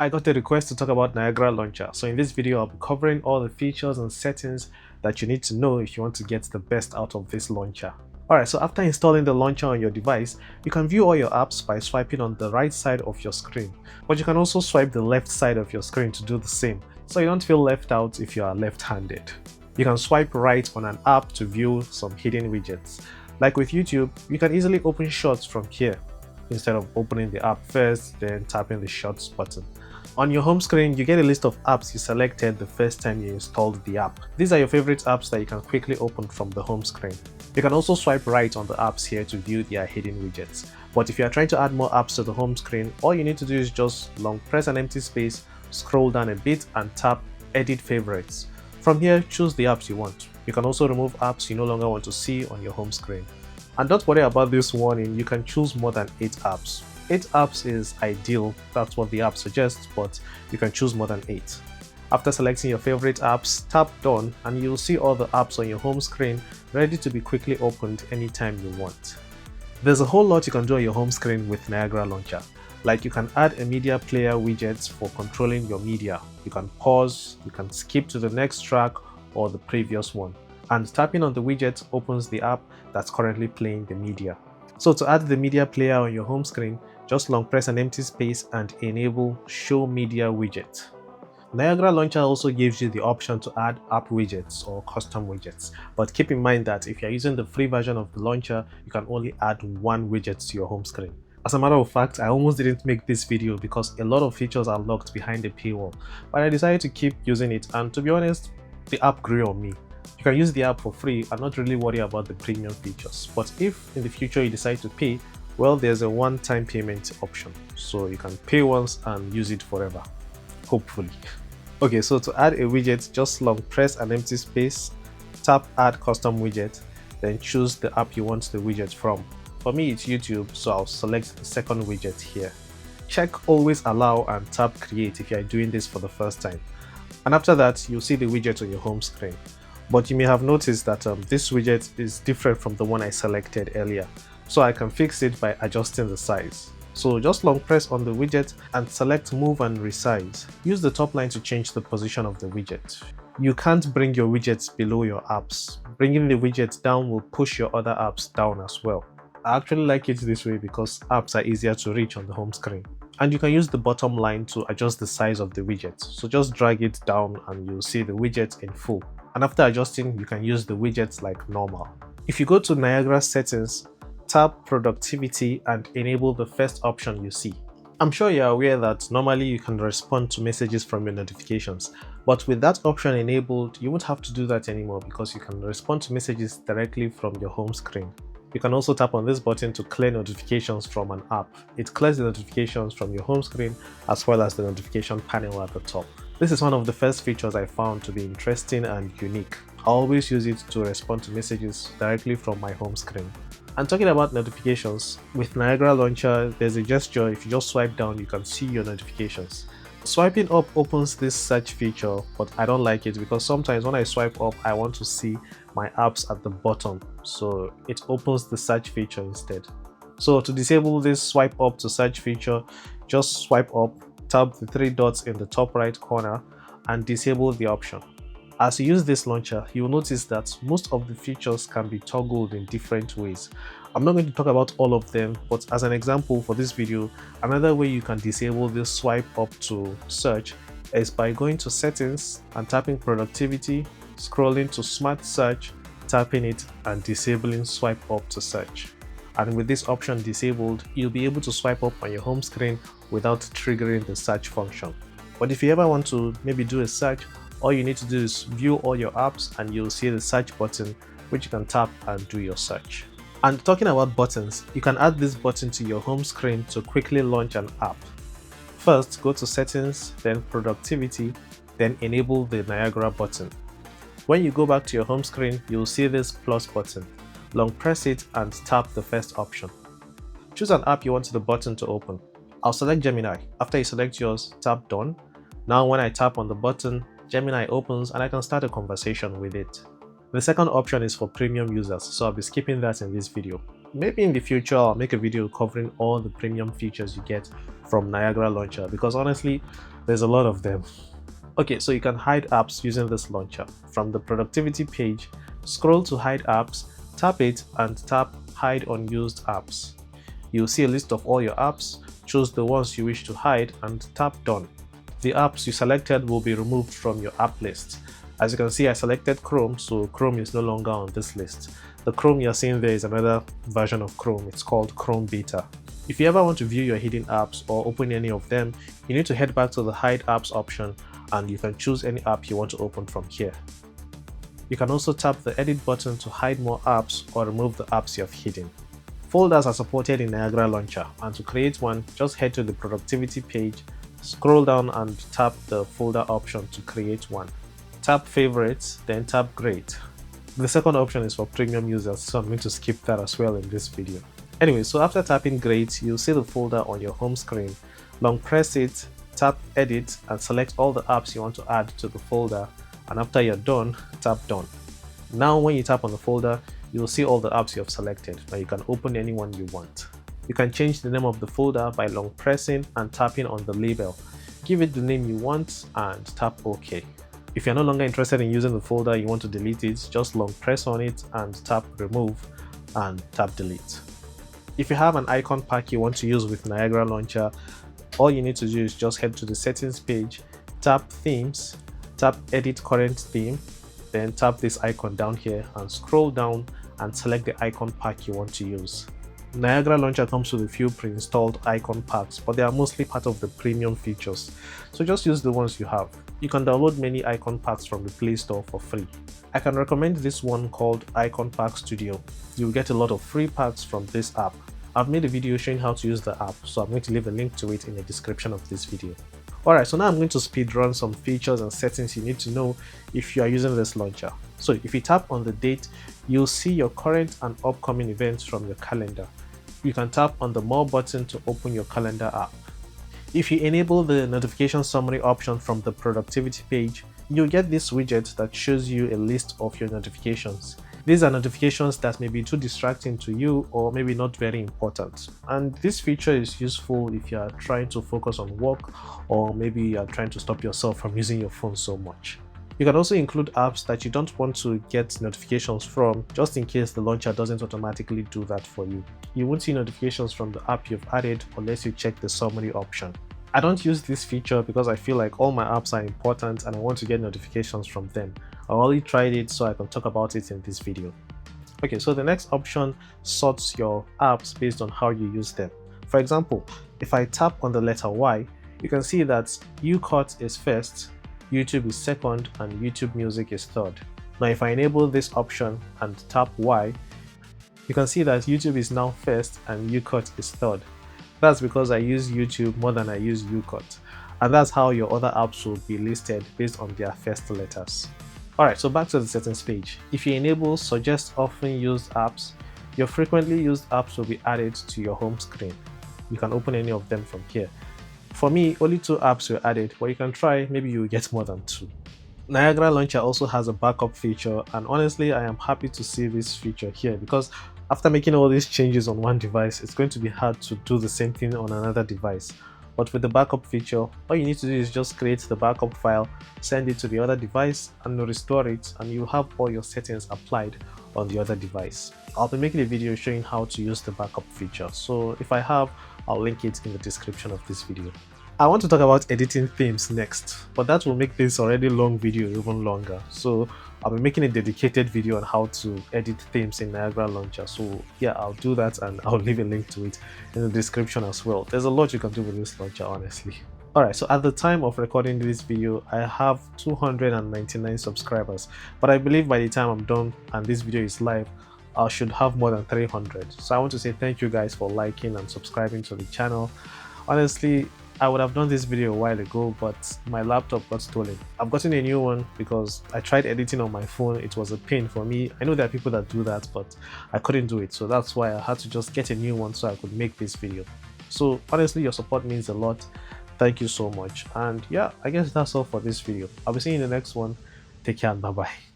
I got a request to talk about Niagara Launcher, so in this video I'll be covering all the features and settings that you need to know if you want to get the best out of this launcher. Alright, so after installing the launcher on your device, you can view all your apps by swiping on the right side of your screen, but you can also swipe the left side of your screen to do the same, so you don't feel left out if you are left-handed. You can swipe right on an app to view some hidden widgets. Like with YouTube, you can easily open Shorts from here, instead of opening the app first, then tapping the Shorts button. On your home screen, you get a list of apps you selected the first time you installed the app. These are your favorite apps that you can quickly open from the home screen. You can also swipe right on the apps here to view their hidden widgets. But if you are trying to add more apps to the home screen, all you need to do is just long press an empty space, scroll down a bit and tap Edit Favorites. From here, choose the apps you want. You can also remove apps you no longer want to see on your home screen. And don't worry about this warning, you can choose more than 8 apps. 8 apps is ideal, that's what the app suggests, but you can choose more than 8. After selecting your favorite apps, tap Done and you'll see all the apps on your home screen ready to be quickly opened anytime you want. There's a whole lot you can do on your home screen with Niagara Launcher. Like you can add a media player widget for controlling your media. You can pause, you can skip to the next track or the previous one. And tapping on the widget opens the app that's currently playing the media. So to add the media player on your home screen, just long press an empty space and enable Show Media Widget. Niagara Launcher also gives you the option to add app widgets or custom widgets, but keep in mind that if you're using the free version of the launcher, you can only add one widget to your home screen. As a matter of fact, I almost didn't make this video because a lot of features are locked behind the paywall, but I decided to keep using it, and to be honest, the app grew on me. You can use the app for free and not really worry about the premium features, but if in the future you decide to pay, well, there's a one-time payment option, so you can pay once and use it forever, hopefully. Okay, so to add a widget, just long press an empty space, tap Add Custom Widget, then choose the app you want the widget from. For me, it's YouTube, so I'll select the second widget here. Check Always Allow and tap Create if you are doing this for the first time. And after that, you'll see the widget on your home screen. But you may have noticed that this widget is different from the one I selected earlier, so I can fix it by adjusting the size. So just long press on the widget and select Move and Resize. Use the top line to change the position of the widget. You can't bring your widgets below your apps. Bringing the widget down will push your other apps down as well. I actually like it this way because apps are easier to reach on the home screen. And you can use the bottom line to adjust the size of the widget. So just drag it down and you'll see the widget in full. And after adjusting, you can use the widgets like normal. If you go to Niagara Settings, tap Productivity and enable the first option you see. I'm sure you're aware that normally you can respond to messages from your notifications, but with that option enabled, you won't have to do that anymore because you can respond to messages directly from your home screen. You can also tap on this button to clear notifications from an app. It clears the notifications from your home screen as well as the notification panel at the top. This is one of the first features I found to be interesting and unique. I always use it to respond to messages directly from my home screen. And talking about notifications, with Niagara Launcher, there's a gesture. If you just swipe down, you can see your notifications. Swiping up opens this search feature, but I don't like it because sometimes when I swipe up, I want to see my apps at the bottom. So it opens the search feature instead. So to disable this swipe up to search feature, just swipe up, tap the 3 dots in the top right corner and disable the option. As you use this launcher, you will notice that most of the features can be toggled in different ways. I'm not going to talk about all of them, but as an example for this video, another way you can disable this swipe up to search is by going to Settings and tapping Productivity, scrolling to Smart Search, tapping it and disabling swipe up to search. And with this option disabled, you'll be able to swipe up on your home screen without triggering the search function. But if you ever want to maybe do a search, all you need to do is view all your apps and you'll see the search button, which you can tap and do your search. And talking about buttons, you can add this button to your home screen to quickly launch an app. First, go to Settings, then Productivity, then enable the Niagara button. When you go back to your home screen, you'll see this plus button. Long press it and tap the first option. Choose an app you want the button to open. I'll select Gemini. After you select yours, tap Done. Now when I tap on the button, Gemini opens and I can start a conversation with it. The second option is for premium users, so I'll be skipping that in this video. maybe in the future I'll make a video covering all the premium features you get from Niagara Launcher, because honestly there's a lot of them. Okay, so you can hide apps using this launcher. From the productivity page, scroll to hide apps, tap it and tap hide unused apps. You'll see a list of all your apps. Choose the ones you wish to hide and tap done. The apps you selected will be removed from your app list. As you can see, I selected Chrome, so Chrome is no longer on this list. The Chrome you're seeing there is another version of Chrome. It's called Chrome Beta. If you ever want to view your hidden apps or open any of them, you need to head back to the hide apps option and you can choose any app you want to open from here. You can also tap the edit button to hide more apps or remove the apps you have hidden. Folders are supported in Niagara Launcher, and to create one, just head to the productivity page, scroll down and tap the folder option to create one. Tap favorites, then tap create. The second option is for premium users, so I'm going to skip that as well in this video. Anyway, so after tapping create, you'll see the folder on your home screen. Long press it, tap edit and select all the apps you want to add to the folder, and after you're done, tap done. Now when you tap on the folder, you'll see all the apps you have selected. Now you can open any one you want. You can change the name of the folder by long pressing and tapping on the label. Give it the name you want and tap OK. If you're no longer interested in using the folder, you want to delete it, just long press on it and tap remove and tap delete. If you have an icon pack you want to use with Niagara Launcher, all you need to do is just head to the settings page, tap themes, tap edit current theme, then tap this icon down here and scroll down and select the icon pack you want to use. Niagara Launcher comes with a few pre-installed icon packs, but they are mostly part of the premium features, so just use the ones you have. You can download many icon packs from the Play Store for free. I can recommend this one called Icon Pack Studio. You'll get a lot of free packs from this app. I've made a video showing how to use the app, so I'm going to leave a link to it in the description of this video. Alright, so now I'm going to speed run some features and settings you need to know if you are using this launcher. So if you tap on the date, you'll see your current and upcoming events from your calendar. You can tap on the more button to open your calendar app. If you enable the notification summary option from the productivity page, you'll get this widget that shows you a list of your notifications. These are notifications that may be too distracting to you or maybe not very important. And this feature is useful if you are trying to focus on work or maybe you are trying to stop yourself from using your phone so much. You can also include apps that you don't want to get notifications from, just in case the launcher doesn't automatically do that for you. You won't see notifications from the app you've added unless you check the summary option. I don't use this feature because I feel like all my apps are important and I want to get notifications from them. I only tried it so I can talk about it in this video. Okay, so the next option sorts your apps based on how you use them. For example, if I tap on the letter Y, you can see that UCut is first, YouTube is second, and YouTube Music is third. Now if I enable this option and tap Y, you can see that YouTube is now first and UCut is third. That's because I use YouTube more than I use UCut, and that's how your other apps will be listed based on their first letters. Alright, so back to the settings page. If you enable suggest often used apps, your frequently used apps will be added to your home screen. You can open any of them from here. For me, only 2 apps were added, but you can try, maybe you will get more than 2. Niagara Launcher also has a backup feature, and honestly I am happy to see this feature here because after making all these changes on one device, it's going to be hard to do the same thing on another device. But with the backup feature, all you need to do is just create the backup file, send it to the other device and restore it, and you have all your settings applied on the other device. I'll be making a video showing how to use the backup feature, so if I have, I'll link it in the description of this video. I want to talk about editing themes next, but that will make this already long video even longer. So I'll be making a dedicated video on how to edit themes in Niagara Launcher. So yeah, I'll do that and I'll leave a link to it in the description as well. There's a lot you can do with this launcher, honestly. Alright, so at the time of recording this video, I have 299 subscribers, but I believe by the time I'm done and this video is live, I should have more than 300. So I want to say thank you guys for liking and subscribing to the channel. Honestly, I would have done this video a while ago, but my laptop got stolen. I've gotten a new one because I tried editing on my phone. It was a pain for me. I know there are people that do that, but I couldn't do it. So that's why I had to just get a new one so I could make this video. So honestly, your support means a lot. Thank you so much. And yeah, I guess that's all for this video. I'll be seeing you in the next one. Take care and bye-bye.